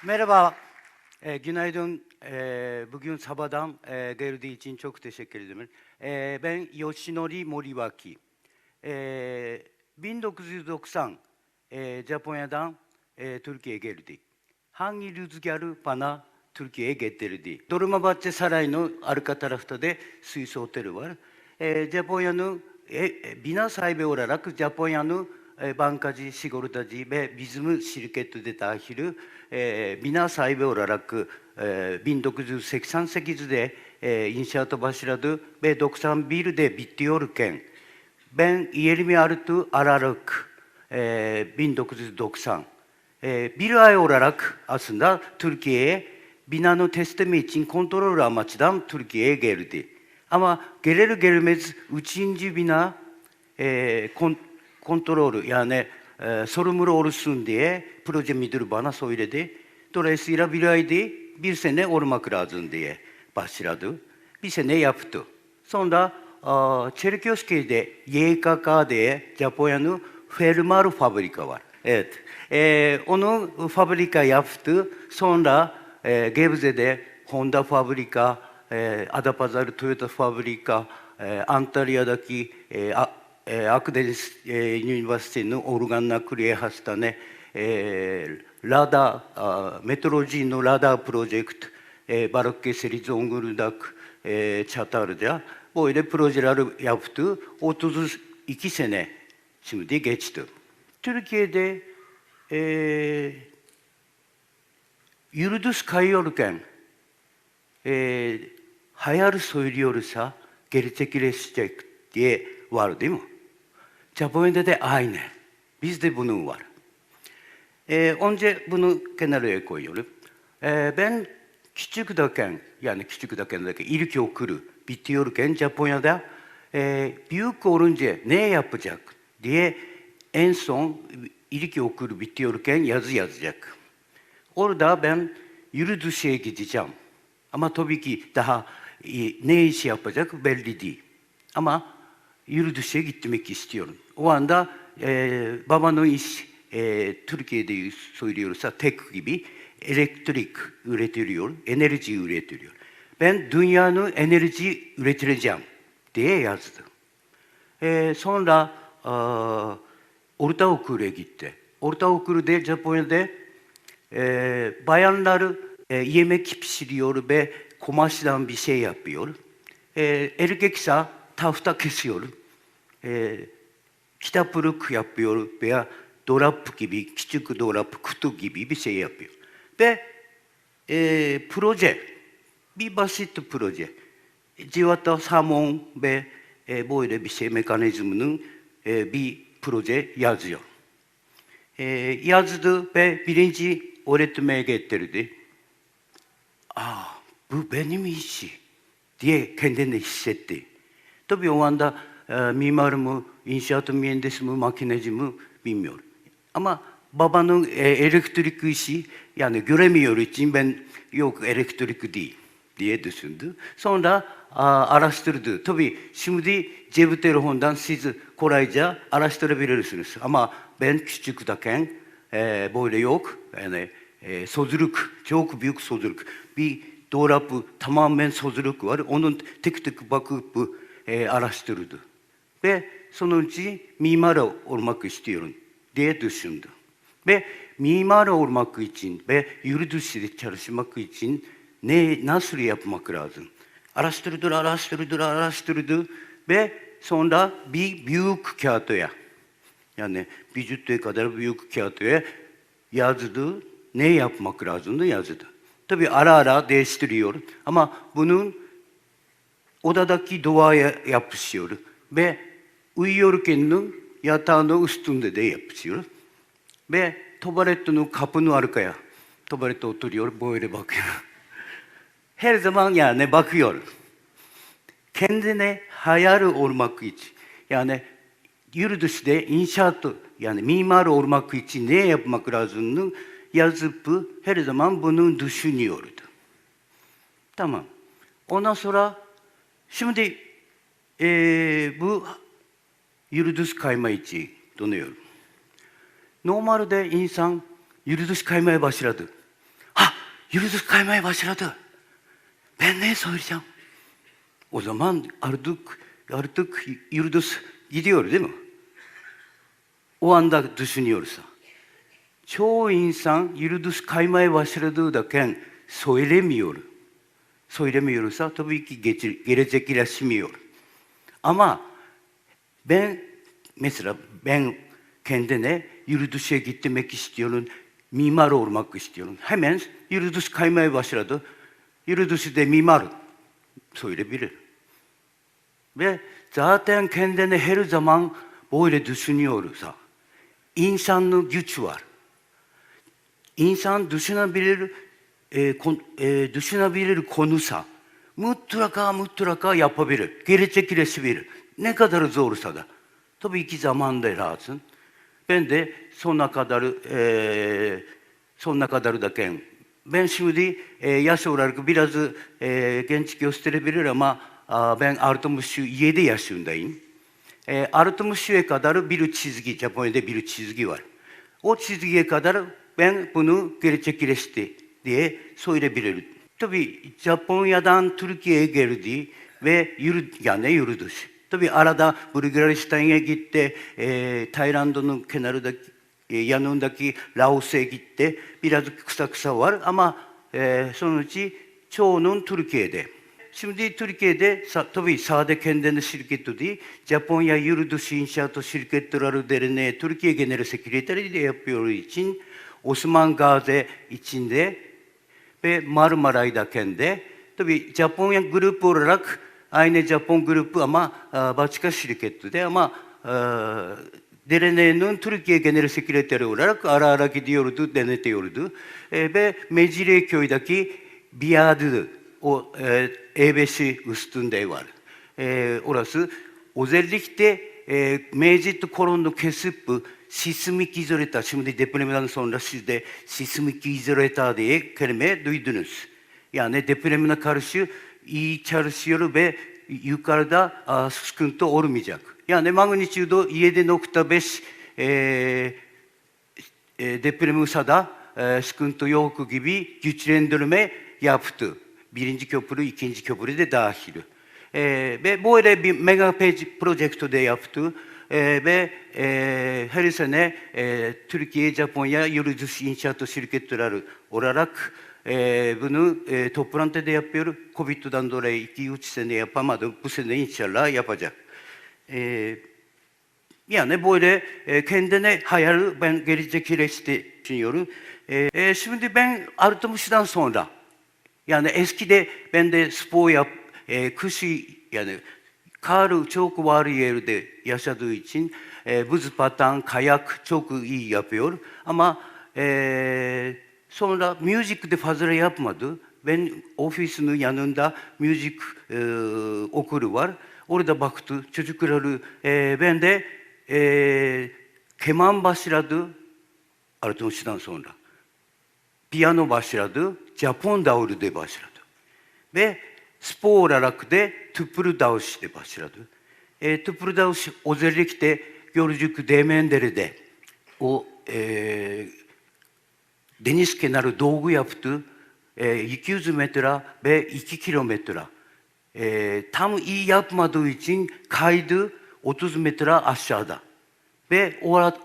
Merhaba, günaydın. Bugün sabahdan geldiği için çok teşekkür ederim. Ben Yoshinori Moriwaki. 1990, Japonya'dan Türkiye'ye geldi. Hangi rüzgarı bana Türkiye'ye getirdi? Dolmabahçe Sarayı'nın arka tarafta da Swiss Oteli var. Japonya'nın bina sahibi olarak Japonya'nın bankacı, sigortacı ve bizim şirketi de dahil bina sahibi olarak 1988'de inşaatı başladı ve 91'de bitiyorken ben 26 Aralık 1990 bir ay olarak aslında Türkiye'ye binanın teslimi için kontrol amaçtan Türkiye'ye geldi. Ama gelir gelmez 3. bina kontrol yani sorumlu olsun diye proje müdürü bana söyledi. Dolayısıyla bir ayda bir sene olmak lazım diye başladı. Bir sene yaptı. Sonra Çerkezköy'de YKK diye Japonya'nın fermuar fabrika var. Evet. Onu fabrika yaptı. Sonra Gebze'de Honda fabrika, Adapazarı Toyota fabrika, Antalya'daki Akdeniz Üniversitesi'nin organ nakliye hastane, LADA, meteoroloji LADA projekt, Balıkesir, Zonguldak, Çatalca böyle projeler yaptı. 32 sene şimdi geçti. Türkiye'de yıldız kayıyorken hayal söylüyorsa gerçekleşecek diye var değil mi? Japonya'da da aynı. Bizde bunun var. Önce bunu kenara koyuyorum. Ben küçükteyken, yani küçükteyken ilkokulu bitiyorken Japonya'da büyük olunca ne yapacak diye en son ilkokulu bitiyorken yazı yazacak. Orada ben yurt dışına gideceğim. Ama tabii ki daha ne iş yapacak belli değil. Ama yurt dışına gitmek istiyorum. O anda babanın iş Türkiye'de söylüyorsa tek gibi elektrik üretiliyor, enerji üretiliyor. Ben dünyanın enerji üretileceğim diye yazdı. Sonra ortaokula gitti. Ortaokulda Japonya'da bayanlar yemek pişiriyor ve kumaştan bir şey yapıyor. Erkekse tahta kesiyor. Kitaplık yapıyor veya dolap gibi, küçük dolap, kutu gibi bir şey yapıyor. Ve proje, bir basit proje. Civata, samon ve böyle bir şey mekanizminin bir proje yazıyor. Yazdı ve birinci öğretmeye getirdi. Bu benim işi diye kendini hissetti. Tabii o anda mimar mı, inşaat mühendisi mi, makineci mi bilmiyor. Ama babanın elektrik işi, yani göremiyor için ben yok elektrik değil diye düşündü. Sonra araştırdı. Tabii şimdi cep telefonundan siz kolayca araştırabilirsiniz. Ama ben küçükteyken böyle yok. Yani sözlük, çok büyük sözlük. Bir dolap tamamen sözlük var. Onun tek tek bakıp araştırdı. Ve sonucu mimar olmak istiyorum diye düşündü. Ve mimar olmak için ve yurt dışında çalışmak için nasıl yapmak lazım? Araştırdı ve sonra bir büyük kağıtıya, yani bir cütte kadar büyük kağıtıya yazdı. Ne yapmak lazımdı yazdı. Tabii ara ara değiştiriyor ama bunun odadaki duvara yapışıyor ve uyuyorken yatağının üstünde de yapışıyor. Ve tuvaletin kapının arkaya, tuvalete oturuyor, böyle bakıyor. Her zaman yani bakıyor. Kendine hayal olmak için, yani yurt dışında inşaat, yani mimar olmak için ne yapmak lazımını yazıp her zaman bunu düşünüyordu. Tamam. Ondan sonra şimdi bu yıldız kayma için dönüyorum. Normalde insan yıldız kaymaya başladı. Ha, yıldız kaymaya başladı. Ben ne söyleyeceğim? O zaman artık yıldız gidiyor değil mi? O anda düşünüyorsa. Çoğu insan yıldız kaymaya başladığı daken söylemiyor. Söylemiyorsa tabii ki gerçekleşmiyor. Ama mesela ben kendine yıldız'a gitmek istiyorum, mimar olmak istiyorum. Hemen yıldız kaymaya başladı. Yıldız'da mimar söyleyebilir. Ve zaten kendine her zaman böyle düşünüyorsa, insanın güç var. İnsan düşünebilir konusa, mutlaka yapabilir, gerçekleşebilir. Ne kadar zorsa da. Tabii ki zaman da lazım. Ben de sonuna kadar daken, ben şimdi yaş olarak biraz genç gösterebilir ama ben 67 yaşındayım. 60'ya kadar bir çizgi, Japonya'da bir çizgi var. O çizgiye kadar ben bunu gerçekleşti diye söyleyebilirim. Tabii Japonya'dan Türkiye'ye geldi ve yürüdü. Tabii arada Bulgaristan'a gitti, Tayland'ın yanındaki Laos'a gitti. Biraz kısa var ama sonucu çoğunun Türkiye'de. Şimdi Türkiye'de tabii sade kendine şirketi değil, Japonya yurt inşaat şirketleri derneği Türkiye Genel Sekreteri de yapıyor için Osman Gazi içinde ve Marmaray'daki de tabii Japonya grubu olarak aynı Japon grubu ama başka şirketi de ama derneğinin Türkiye Genel Sekreteri olarak ara ara gidiyordu, denetiyordu. Ve Mecidiyeköy'deki bir adı o E5 üstünde var. Orası özellikle mevcut koronu kesip sismik izolatör, şimdi depremden sonra siz de sismik izolatör diye kelime duydunuz. Yani depremine karşı iyi çalışıyor ve yukarıda sıkıntı olmayacak. Yani magnitudo 7.5 deprem olsa sıkıntı yok gibi güçlendirme yaptı. Birinci köprü, ikinci köprü de dahil. Ve böyle bir mega proje de yaptı. Ve her sene Türkiye, Japonya yürüyüş inşaat şirketleri olarak bunu toplantıda yapıyor. Covid'den dolayı 2-3 sene yapamadım. Bu sene inşallah yapacak. Yani böyle kendine hayal ben gerçekleşti düşünüyorum. Şimdi ben 60'dan sonra yani eskide ben de spor kışı yani kar çok var yerde yaşadığı için buz patan, kayak çok iyi yapıyor. Ama sonra müzik de fazla yapmadı. Ben ofisinin yanında müzik okulu var. Orada baktı çocukları. Ben de keman başladı 60'dan sonra. Piyano başladı, Japon davulu de başladı. Ve spor olarak da tüpürü davuş de başladı. Tüpürü davuş özellikle Gölcük Değmendere'de o deniz kenarı dolgu yaptı. 200 metre ve 2 kilometre. Tam iyi yapmadığı için kaydı 30 metre aşağıda. Ve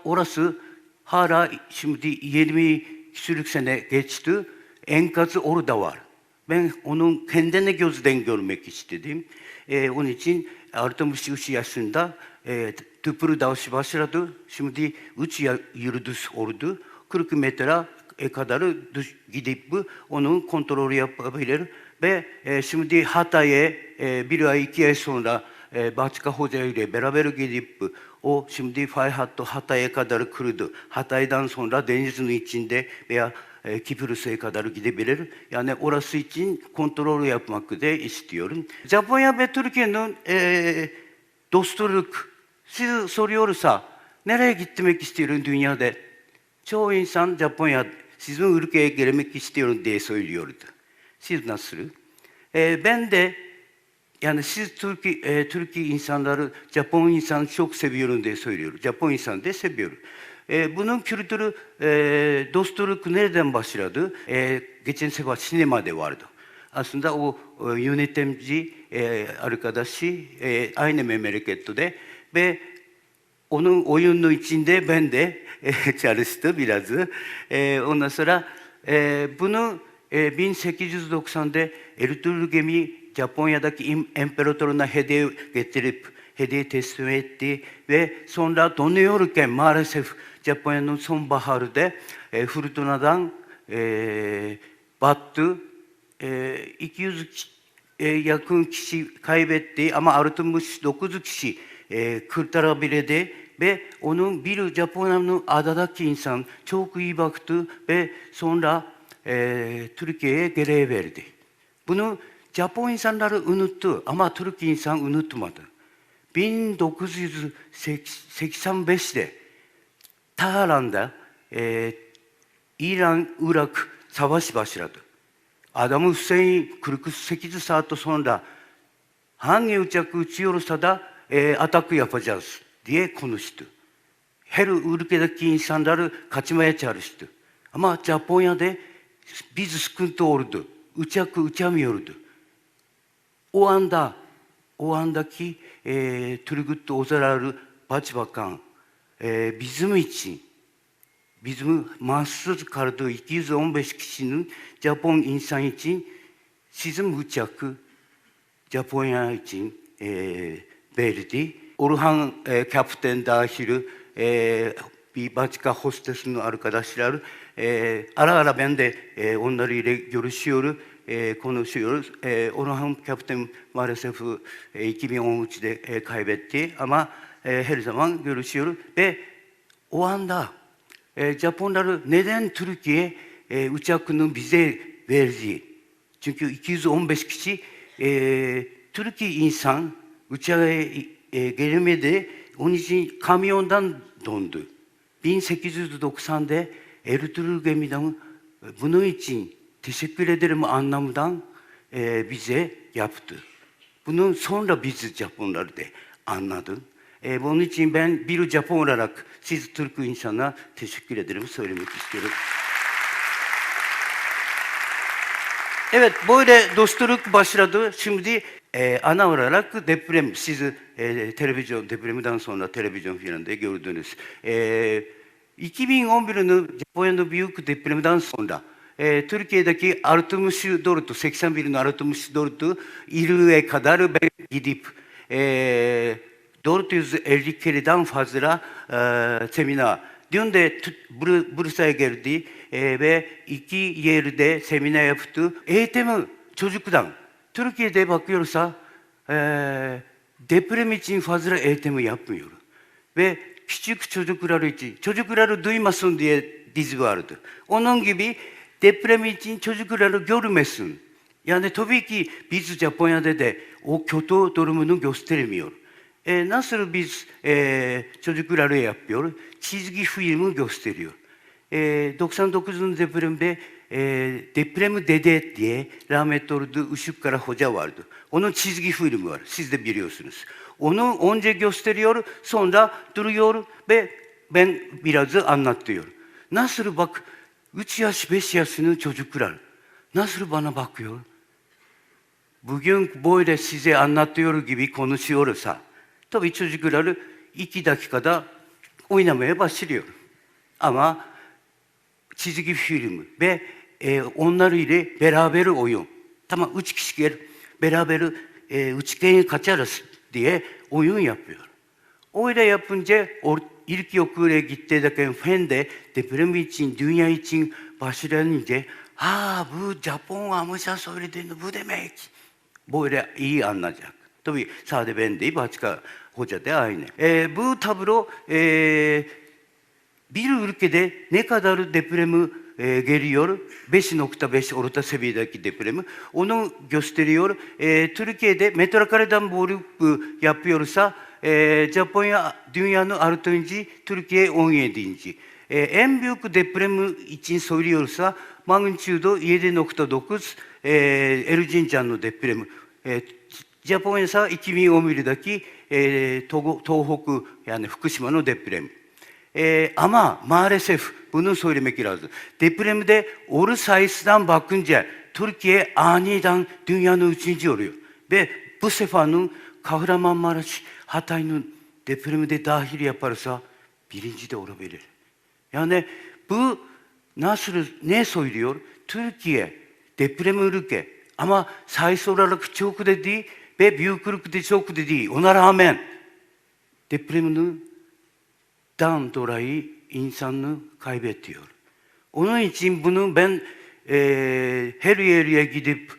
orası hala şimdi 20 küsürlük sene geçti. Enkazı orada var. Ben onun kendine gözden görmek istedim. Onun için 63 yaşında tüpürü davuş başladı. Şimdi 3 yıldız oldu. 40 metre kadar gidip onun kontrolü yapabilir. Ve şimdi Hatay'a bir ay 2 ay sonra başka hoca ile beraber gidip o şimdi fay hattı Hatay'a kadar kırdı. Hatay'dan sonra denizin içinde veya Kıbrıs'a kadar gidebilir. Yani orası için kontrol yapmak da istiyorum. Japonya ve Türkiye'nin dostluk siz soruyorsa nereye gitmek istiyorum dünyada? Çoğu insan Japonya, sizin ülkeye gelmek istiyorum diye söylüyordu. Siz nasıl? Ben de yani siz Türkiye insanları, Japon insanı çok seviyorum diye söylüyorum. Japon insanı da seviyorum. Bunun kültürü, dostluk nereden başladı? geçen sefer sinemada vardı. Aslında o yönetimci arkadaşı aynı memlekette ve onun oyunun içinde ben de çalıştım biraz. Ondan sonra bunu 1890'da Ertuğrul Gemi Japonya'daki imparatoruna hediye getirip hediye teslim etti ve sonra donuyorken maalesef Japonya'nın sonbaharda fırtınadan battı. 200 yakın kişi kaybetti ama 69 kişi kurtarabildi ve onun bir Japonya'nın adadaki insan çok iyi baktı ve sonra Türkiye'ye geri verdi. Bunu Japon insanları unuttu ama Türk insan unutmadı. 1985'te Tahran'da İran-Irak savaş başladı. Saddam Hüseyin 48 saat sonra hangi uçak uçuyorsa da atak yapacağız diye konuştu. Her ülkedeki insanları kaçmaya çalıştı. Ama Japonya'da bir sıkıntı oldu. Uçak uçamıyordu. O andaki Turgut Özal Başbakan bizim için, bizim mahsur kaldığı 215 kişinin Japon insan için sizin uçakı Japonya için verdi. Orhan kaptan dahil bir başka hostesinin arkadaşlar ara ara ben de onları ile görüşüyoruz, konuşuyoruz. Orhan kaptan maalesef 2013'de kaybetti ama her zaman görüşüyoruz ve o anda Japonlar neden Türkiye uçakını bize verdi? Çünkü 215 kişi Türkiye insan uçağa gelemedi. Onun için kamyondan dondu. 1890'da Ertuğrul Gemi'den bunun için teşekkür ederim anlamından bize yaptı. Bunun sonra biz Japonlar da anladı. Bunun için ben bir Japon olarak siz Türk insana teşekkür ederim söylemek istiyorum. Evet, böyle dostluk başladı. Şimdi ana olarak deprem, siz televizyon depreminden sonra televizyon filminde gördünüz. 2011'in Japonya'nın büyük depreminden sonra Türkiye'deki 64, 81'in 64 ile kadar ben gidip 450 kereden fazla seminer. Dün de Bursa'ya geldi ve 2 yerde seminer yaptı. Eğitimi çocuktan. Türkiye'de bakıyorsa deprem için fazla eğitimi yapmıyor. Ve küçük çocuklar için, çocukları duymasın diye dizi vardı. Onun gibi deprem için çocukları görmesin. Yani tabii ki biz Japonya'da da o kötü durumunu göstermiyor. Nasıl biz çocukları yapıyor? Çizgi filmi gösteriyor. 99'un depremde Depremi Dede diye rahmetli oldu Işık Kara Hoca vardı. Onun çizgi filmi var. Siz de biliyorsunuz. Onu önce gösteriyor, sonra duruyor ve ben birazı anlatıyor. Nasıl bak 3 yaş 5 yaşının çocuklar nasıl bana bakıyor? Bugün böyle size anlatıyor gibi konuşuyorsa tabii çocuklar 2 dakikada oynamaya başlıyor. Ama çizgi film ve onlar ile beraber oyun. Tamam 3 kişiler beraber üçgeni kaçarız diye oyun yapıyor. Öyle yapınca ilkokula gittiğindeki fen de deprem için, dünya için başlayınca bu Japon amca söylediğini bu demek. Böyle iyi anlayacak. Tabii sadece ben değil, başka hoca da aynı. Bu tablo bir ülkede ne kadar depremi geliyor, 5.5 orta seviyedeki depremi, onu gösteriyor. Türkiye'de metrekareden vurup yapıyorsa, Japonya dünyanın 6. Türkiye 17. En büyük depremi için söylüyorsa, magnitudo 7.9 Erzincanlı depremi. Japonya ise 2011'deki Tohoku yani Fukushima'nın depremi. Ama maalesef bunu söylemek lazım. Depremde oru sayısından bakınca Türkiye aniden dünyanın 3. oluyor. Ve bu seferin Kahramanmaraş, Hatay'ın depremde dahil yaparsa 1. de olabilir. Yani bu ne söylüyor? Türkiye deprem ülke ama sayısı olarak çok da değil ve büyüklük de çok da değil. Ona rağmen depremden dolayı insanlığı kaybediyor. Onun için bunu ben her yere gidip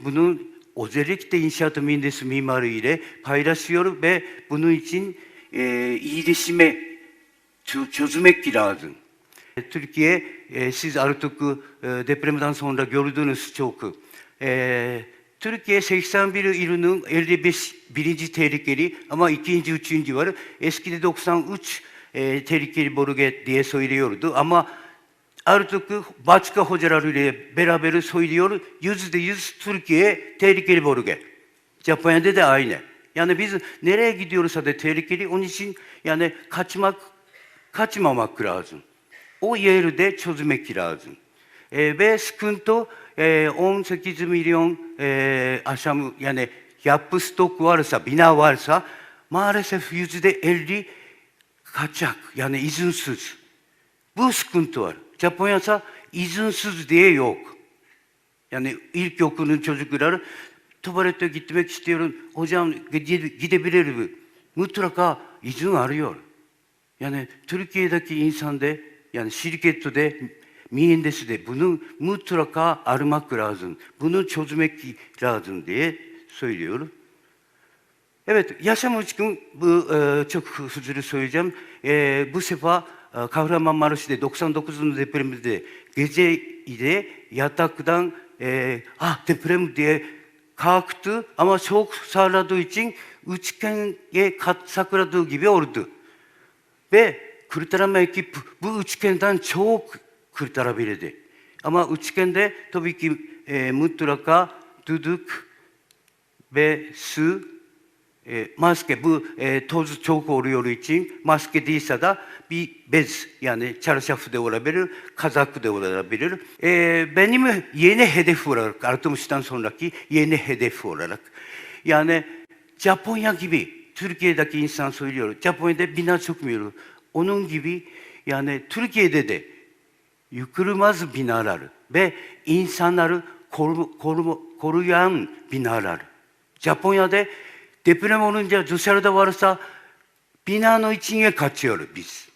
bunu özellikle inşaat mühendisi mimarı ile paylaşıyor ve bunun için iyileşme çözmek lazım. Türkiye siz artık depremden sonra gördünüz çok. Türkiye 81 yılının 55 birinci tehlikeli ama 2. 3. var. Eskide 93 tehlikeli bölge diye söylüyordu ama artık başka hocalar ile beraber söylüyor %100 Türkiye tehlikeli bölge. Japonya'da da aynı. Yani biz nereye gidiyorsa da tehlikeli, onun için yani kaçmamak lazım. O yerde çözmek lazım. Ve sıkıntı 18 milyon aşağı yani yapı stok varsa, bina varsa maalesef %50 kaçak yani izinsiz. Bu sıkıntı var. Japonya'da izinsiz diye yok. Yani ilkokulun çocukları tuvalete gitmek istiyorum. Hocam gidebilir mi? Mutlaka izin arıyor. Yani Türkiye'deki insan da yani şirkette de mühendisi de bunu mutlaka aramak lazım. Bunu çözmek lazım diye söylüyorum. Evet, yaşam için bu çok hızlı söyleyeceğim. Bu sefer Kahramanmaraş'ta 99'un depreminde gece ile yataktan deprem diye kalktı ama çok salladığı için üçgene sakladığı gibi oldu. Ve kurtarma ekip bu üçgenden çok kurtarabildi. Ama üçgende tabii ki mutlaka düdük ve su, maske, bu toz çok oluyor için maske değilse de bir bez yani çarşaf da olabilir, kazak da olabilir. Benim yeni hedef olarak, 60'tan sonraki yeni hedef olarak yani Japonya gibi Türkiye'deki insan söylüyor. Japonya'da bina çıkmıyor. Onun gibi yani Türkiye'de de yıkılmaz binalar ve insanları koruyan binalar. Japonya'da deprem olunca dışarıda varsa binanın içine kaçıyoruz biz.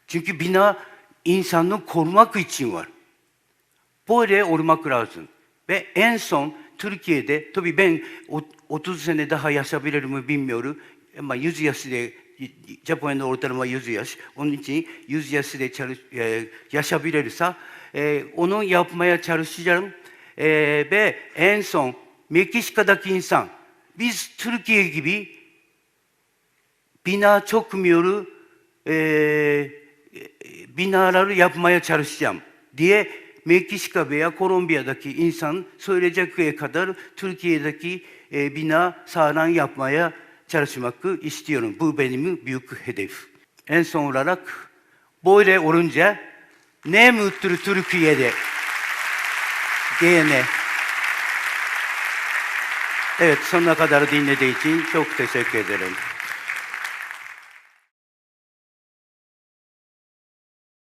Çünkü bina insanı korumak için var. Böyle olmak lazım. Ve en son Türkiye'de, tabii ben 30 sene daha yaşayabilir mi bilmiyorum. Ama 100 yaşında, Japonya'da ortalama 100 yaş. Onun için 100 yaşında yaşayabilirse onu yapmaya çalışacağım. Ve en son Meksika'daki insan, biz Türkiye gibi bina çökmüyor, binaları yapmaya çalışacağım diye Meksika veya Kolombiya'daki insan söyleyecek kadar Türkiye'deki bina sağlam yapmaya çalışmak istiyorum. Bu benim büyük hedef. En son olarak böyle olunca ne mutlu Türkiye'de diyene. Evet, sonuna kadar dinlediği için çok teşekkür ederim.